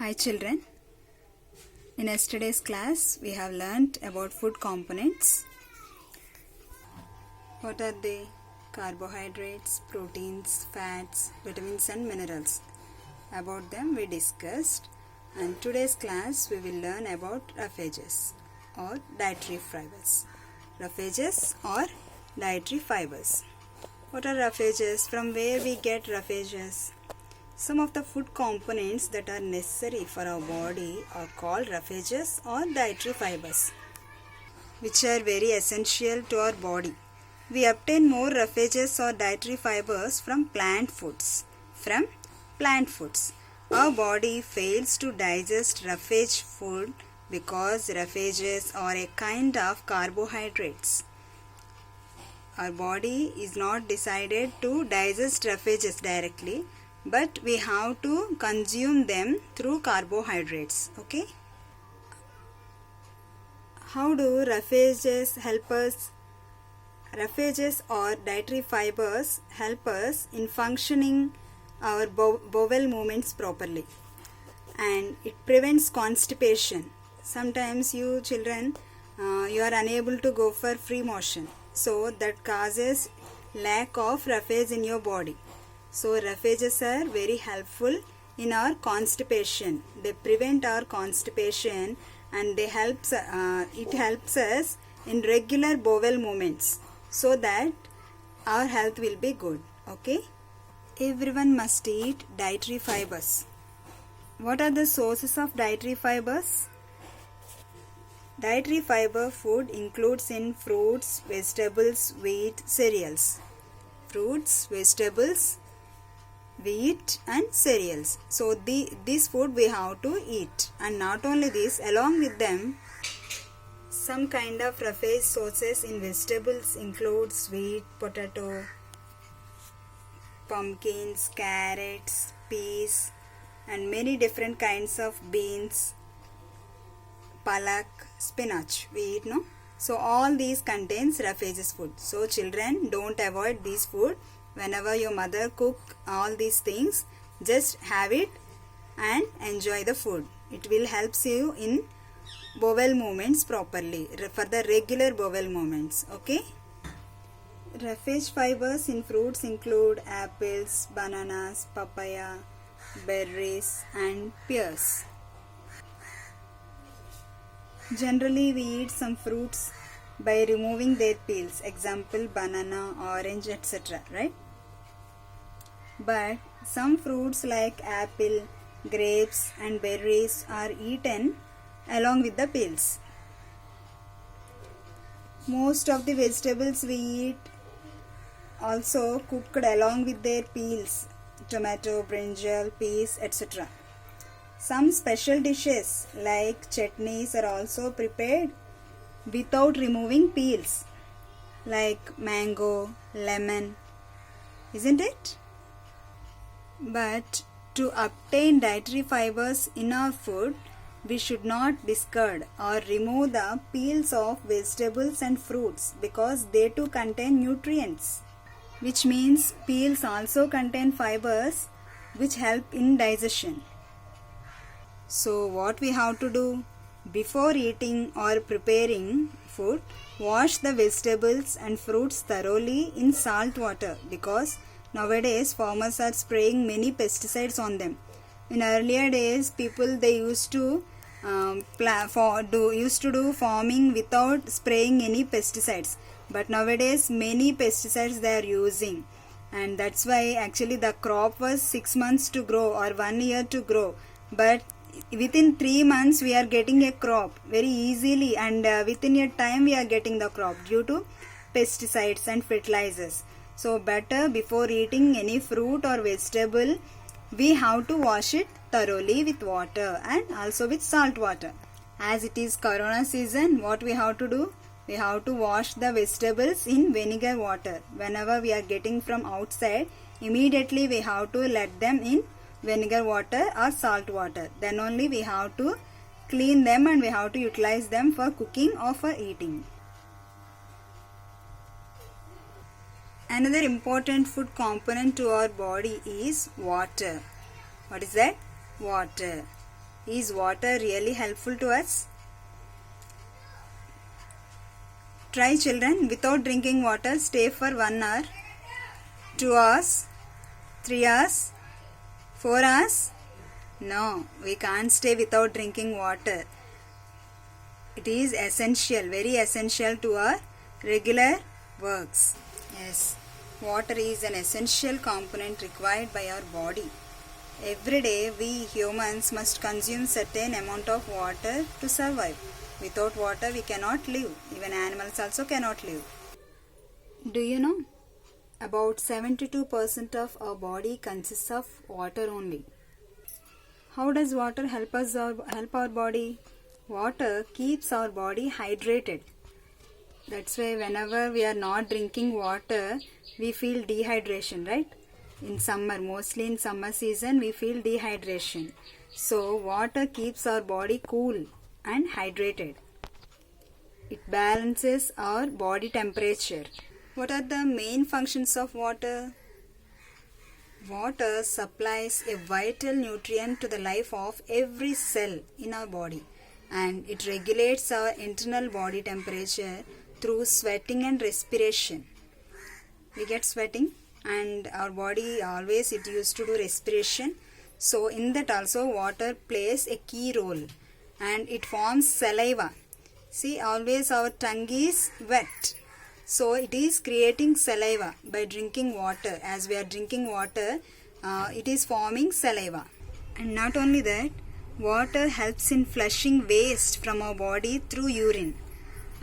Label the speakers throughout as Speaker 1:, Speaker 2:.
Speaker 1: Hi children, in yesterday's class we have learnt about food components. What are they? Carbohydrates, proteins, fats, vitamins and minerals. About them we discussed, and today's class we will learn about roughages or dietary fibers. Roughages or dietary fibers. What are roughages? From where we get roughages? Some of the food components that are necessary for our body are called roughages or dietary fibers, which are very essential to our body. We obtain more roughages or dietary fibers from plant foods. Our body fails to digest roughage food because roughages are a kind of carbohydrates. Our body is not decided to digest roughages directly, but we have to consume them through carbohydrates. Okay? How do roughages help us? Roughages or dietary fibers help us in functioning our bowel movements properly, and it prevents constipation. Sometimes you children you are unable to go for free motion, so that causes lack of roughage in your body. So roughages are very helpful in our constipation. They prevent our constipation, and it helps us in regular bowel movements so that our health will be good. Okay? Everyone must eat dietary fibers. What are the sources of dietary fibers? Dietary fiber food includes in fruits, vegetables, wheat, cereals. Fruits, vegetables, wheat and cereals. So this food we have to eat, and not only this, along with them some kind of roughage sources in vegetables include sweet potato, pumpkins, carrots, peas and many different kinds of beans, palak, spinach we eat, no? So all these contains roughages food. So children, don't avoid this food. Whenever your mother cook all these things, just have it and enjoy the food. It will help you in bowel movements properly, for the regular bowel movements. Okay? Roughage fibers in fruits include apples, bananas, papaya, berries and pears. Generally we eat some fruits by removing their peels, example banana, orange, etc. Right? But some fruits like apple, grapes and berries are eaten along with the peels. Most of the vegetables we eat also cooked along with their peels, tomato, brinjal, peas, etc. Some special dishes like chutneys are also prepared without removing peels, like mango, lemon, isn't it? But to obtain dietary fibers in our food, we should not discard or remove the peels of vegetables and fruits, because they too contain nutrients, which means peels also contain fibers which help in digestion. So what we have to do? Before eating or preparing food, wash the vegetables and fruits thoroughly in salt water, because nowadays farmers are spraying many pesticides on them. In earlier days, people they used to do farming without spraying any pesticides, but nowadays many pesticides they are using, and that's why actually the crop was 6 months to grow or 1 year to grow, but within 3 months we are getting a crop very easily, and within a time we are getting the crop due to pesticides and fertilizers. So better before eating any fruit or vegetable, we have to wash it thoroughly with water and also with salt water. As it is corona season, what we have to do? We have to wash the vegetables in vinegar water. Whenever we are getting from outside, immediately we have to let them in vinegar water or salt water. Then only we have to clean them and we have to utilize them for cooking or for eating. Another important food component to our body is water. What is that? Water. Is water really helpful to us? Try, children. Without drinking water, stay for 1 hour, 2 hours, 3 hours, 4 hours. No, we can't stay without drinking water. It is essential, very essential to our regular works. Yes, water is an essential component required by our body. Every day we humans must consume certain amount of water to survive. Without water we cannot live. Even animals also cannot live. Do you know? About 72% of our body consists of water only. How does water help our body? Water keeps our body hydrated. That's why whenever we are not drinking water, we feel dehydration, right? In summer, mostly in summer season, we feel dehydration. So water keeps our body cool and hydrated. It balances our body temperature. What are the main functions of water? Water supplies a vital nutrient to the life of every cell in our body, and it regulates our internal body temperature through sweating and respiration. We get sweating and our body always it used to do respiration. So in that also water plays a key role, and it forms saliva. See, always our tongue is wet. So it is creating saliva by drinking water. As we are drinking water, it is forming saliva. And not only that, water helps in flushing waste from our body through urine.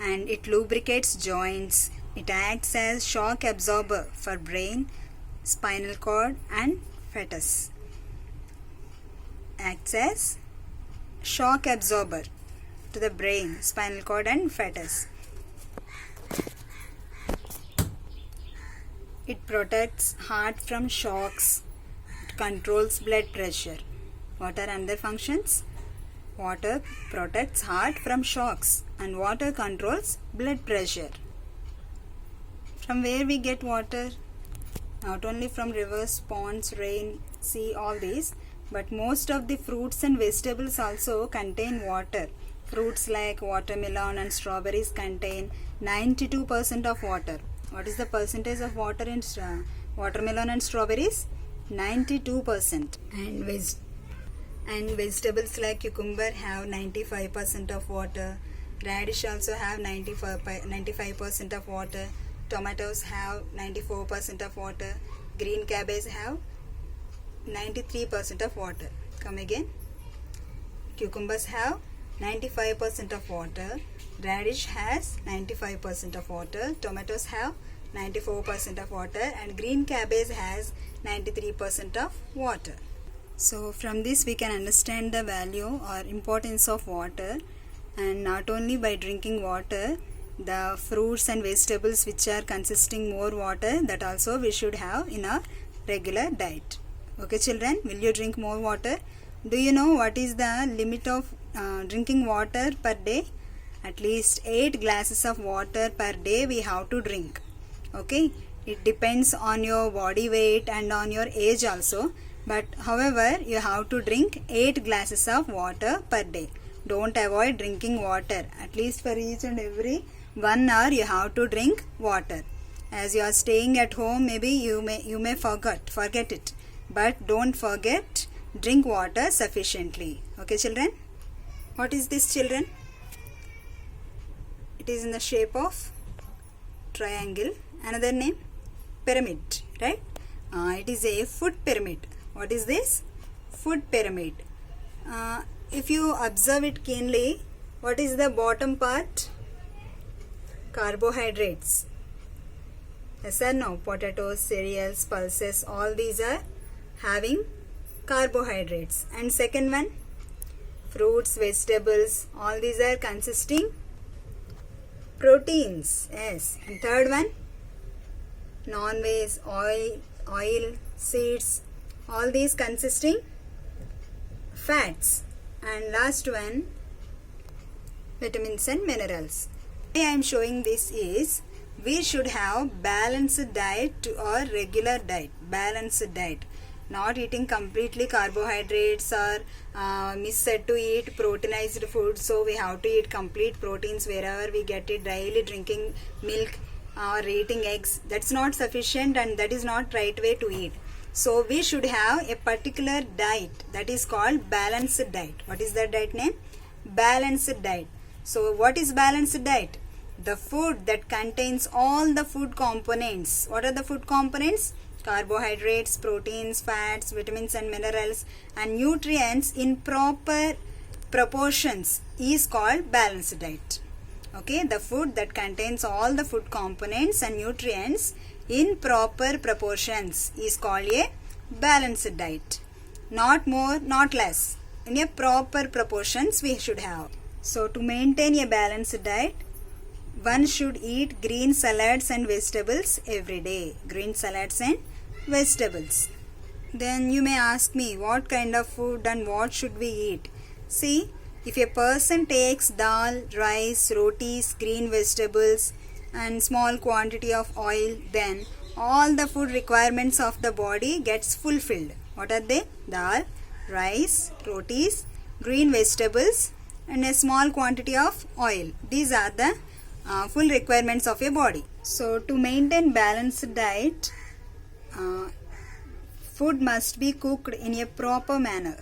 Speaker 1: And it lubricates joints. It acts as shock absorber for brain, spinal cord and fetus. Acts as shock absorber to the brain, spinal cord and fetus. It protects heart from shocks. It controls blood pressure. What are other functions? Water protects heart from shocks and water controls blood pressure. From where we get water? Not only from rivers, ponds, rain, sea, all these, but most of the fruits and vegetables also contain water. Fruits like watermelon and strawberries contain 92% of water. What is the percentage of water in watermelon and strawberries? 92%. And vegetables like cucumber have 95% of water. Radish also have 95% of water. Tomatoes have 94% of water. Green cabbage have 93% of water. Come again. Cucumbers have 95% of water. Radish has 95% of water. Tomatoes have 94% of water. And green cabbage has 93% of water. So from this we can understand the value or importance of water. And not only by drinking water, the fruits and vegetables which are consisting more water, that also we should have in our regular diet. Okay children, will you drink more water? Do you know what is the limit of drinking water per day? At least 8 glasses of water per day we have to drink. Okay, it depends on your body weight and on your age also. But however, you have to drink 8 glasses of water per day. Don't avoid drinking water. At least for each and every 1 hour you have to drink water. As you are staying at home, maybe you may forget it. But don't forget, drink water sufficiently. Okay children? What is this children? It is in the shape of triangle. Another name? Pyramid, right? It is a food pyramid. What is this? Food pyramid. If you observe it keenly, what is the bottom part? Carbohydrates. Yes or no? Potatoes, cereals, pulses, all these are having carbohydrates. And second one, fruits, vegetables, all these are consisting proteins. Yes. And third one, non-veg, oil, seeds, all these consisting fats. And last one, vitamins and minerals. Why I am showing this is, we should have balanced diet to our regular diet. Balanced diet. not eating completely carbohydrates or said to eat proteinized food, so we have to eat complete proteins wherever we get it, daily drinking milk or eating eggs. That's not sufficient, and that is not right way to eat. So we should have a particular diet that is called balanced diet. What is that diet name? Balanced diet. So what is balanced diet? The food that contains all the food components. What are the food components? Carbohydrates, proteins, fats, vitamins and minerals and nutrients in proper proportions is called balanced diet. Okay, the food that contains all the food components and nutrients in proper proportions is called a balanced diet. Not more, not less. In a proper proportions we should have. So to maintain a balanced diet, one should eat green salads and vegetables every day. Green salads and vegetables. Then you may ask me, what kind of food and what should we eat? See, if a person takes dal, rice, rotis, green vegetables and small quantity of oil, then all the food requirements of the body gets fulfilled. What are they? Dal, rice, rotis, green vegetables and a small quantity of oil. These are the full requirements of a body. So to maintain balanced diet, food must be cooked in a proper manner.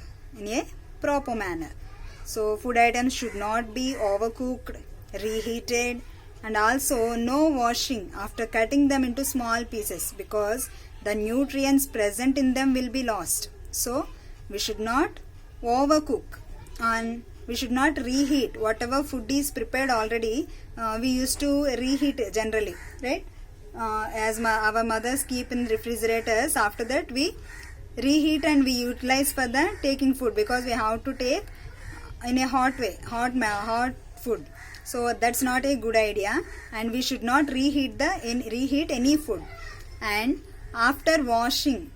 Speaker 1: So food items should not be overcooked, reheated, and also no washing after cutting them into small pieces, because the nutrients present in them will be lost. So we should not overcook and we should not reheat. Whatever food is prepared already, we used to reheat generally, right? As our mothers keep in refrigerators, after that we reheat and we utilize for the taking food, because we have to take in a hot way, hot food. So that's not a good idea, and we should not reheat any food. And after washing,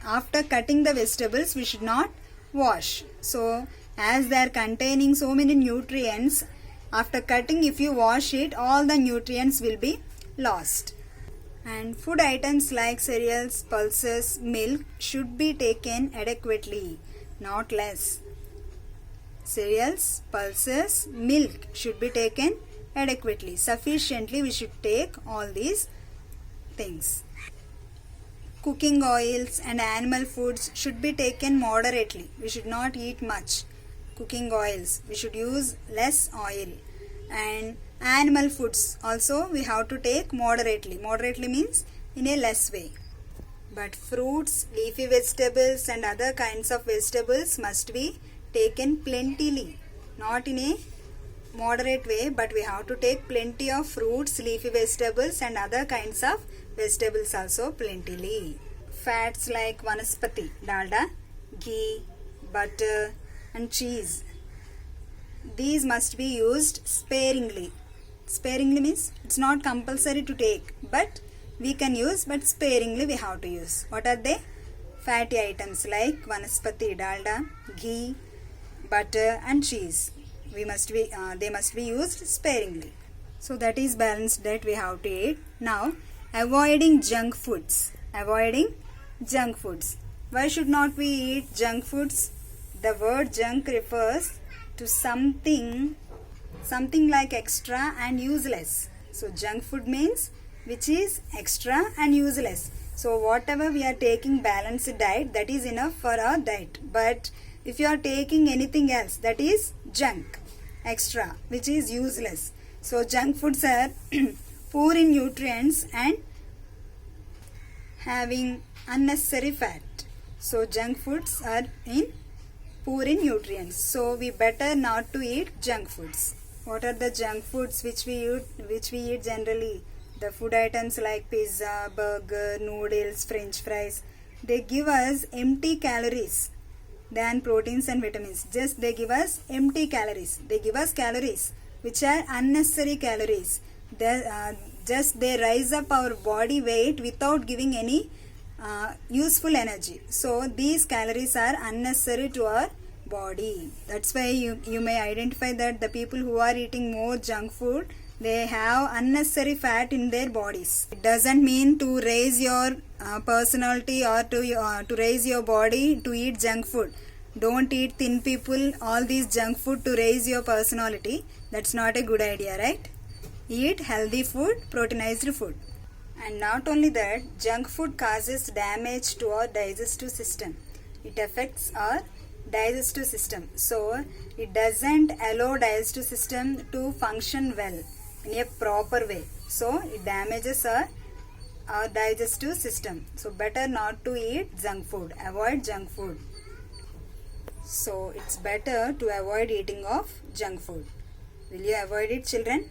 Speaker 1: after cutting the vegetables, we should not wash. So as they are containing so many nutrients, after cutting, if you wash it, all the nutrients will be lost. And food items like cereals, pulses, milk should be taken adequately, not less. Cereals, pulses, milk should be taken adequately. Sufficiently we should take all these things. Cooking oils and animal foods should be taken moderately. We should not eat much cooking oils. We should use less oil. And animal foods also we have to take moderately. Moderately means in a less way. But fruits, leafy vegetables and other kinds of vegetables must be taken plentifully, not in a moderate way, but we have to take plenty of fruits, leafy vegetables and other kinds of vegetables also plentifully. Fats like vanaspati, dalda, ghee, butter and cheese, these must be used sparingly. Sparingly means it's not compulsory to take, but we can use, but sparingly we have to use. What are they? Fatty items like vanaspati, dalda, ghee, butter and cheese. They must be used sparingly. So that is balanced diet we have to eat. Now, avoiding junk foods. Avoiding junk foods. Why should not we eat junk foods? The word junk refers to something like extra and useless. So junk food means which is extra and useless. So whatever we are taking balanced diet, that is enough for our diet. But if you are taking anything else, that is junk, extra, which is useless. So junk foods are poor in nutrients and having unnecessary fat. So junk foods are poor in nutrients. So we better not to eat junk foods. What are the junk foods which we eat generally? The food items like pizza, burger, noodles, french fries. They give us empty calories than proteins and vitamins. Just they give us empty calories. They give us calories which are unnecessary calories. They rise up our body weight without giving any useful energy. So these calories are unnecessary to our body. That's why you may identify that the people who are eating more junk food, they have unnecessary fat in their bodies. It doesn't mean to raise your personality or to raise your body to eat junk food. Don't eat thin people, all these junk food to raise your personality. That's not a good idea, right? Eat healthy food, proteinized food. And not only that, junk food causes damage to our digestive system. It affects our digestive system. So it doesn't allow digestive system to function well in a proper way. So it damages our digestive system. So better not to eat junk food. Avoid junk food. So it's better to avoid eating of junk food. Will you avoid it, children?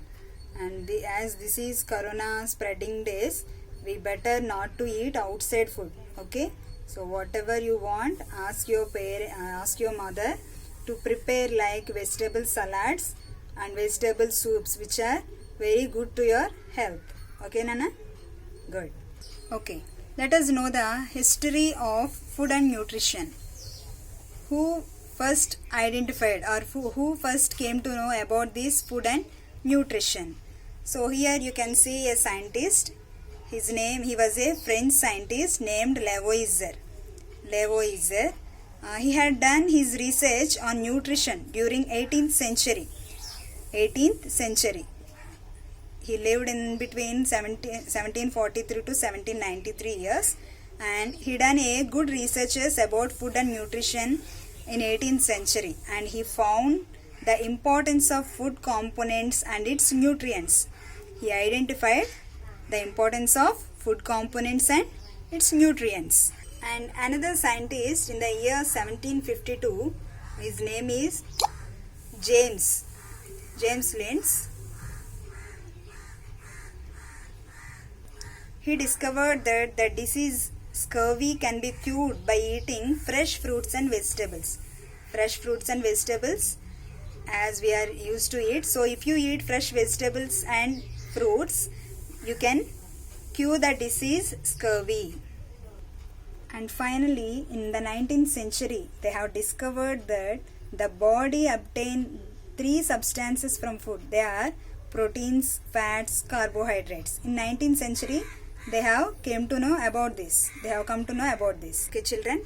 Speaker 1: And as this is corona spreading days, we better not to eat outside food. Okay? So whatever you want, ask your mother to prepare like vegetable salads and vegetable soups, which are very good to your health. Okay, Nana? Good. Okay. Let us know the history of food and nutrition. Who first identified or who first came to know about this food and nutrition? So here you can see a scientist. His name, he was a French scientist named Lavoisier. He had done his research on nutrition during 18th century. He lived in between 1743 to 1793 years, and he done a good researches about food and nutrition in 18th century, and he found the importance of food components and its nutrients. He identified the importance of food components and its nutrients. And another scientist in the year 1752, his name is James Lind. He discovered that the disease scurvy can be cured by eating fresh fruits and vegetables. Fresh fruits and vegetables as we are used to eat. So if you eat fresh vegetables and fruits, you can cure the disease scurvy. And finally, in the 19th century, they have discovered that the body obtains 3 substances from food. They are proteins, fats, carbohydrates. In 19th century, they have come to know about this. Okay, children,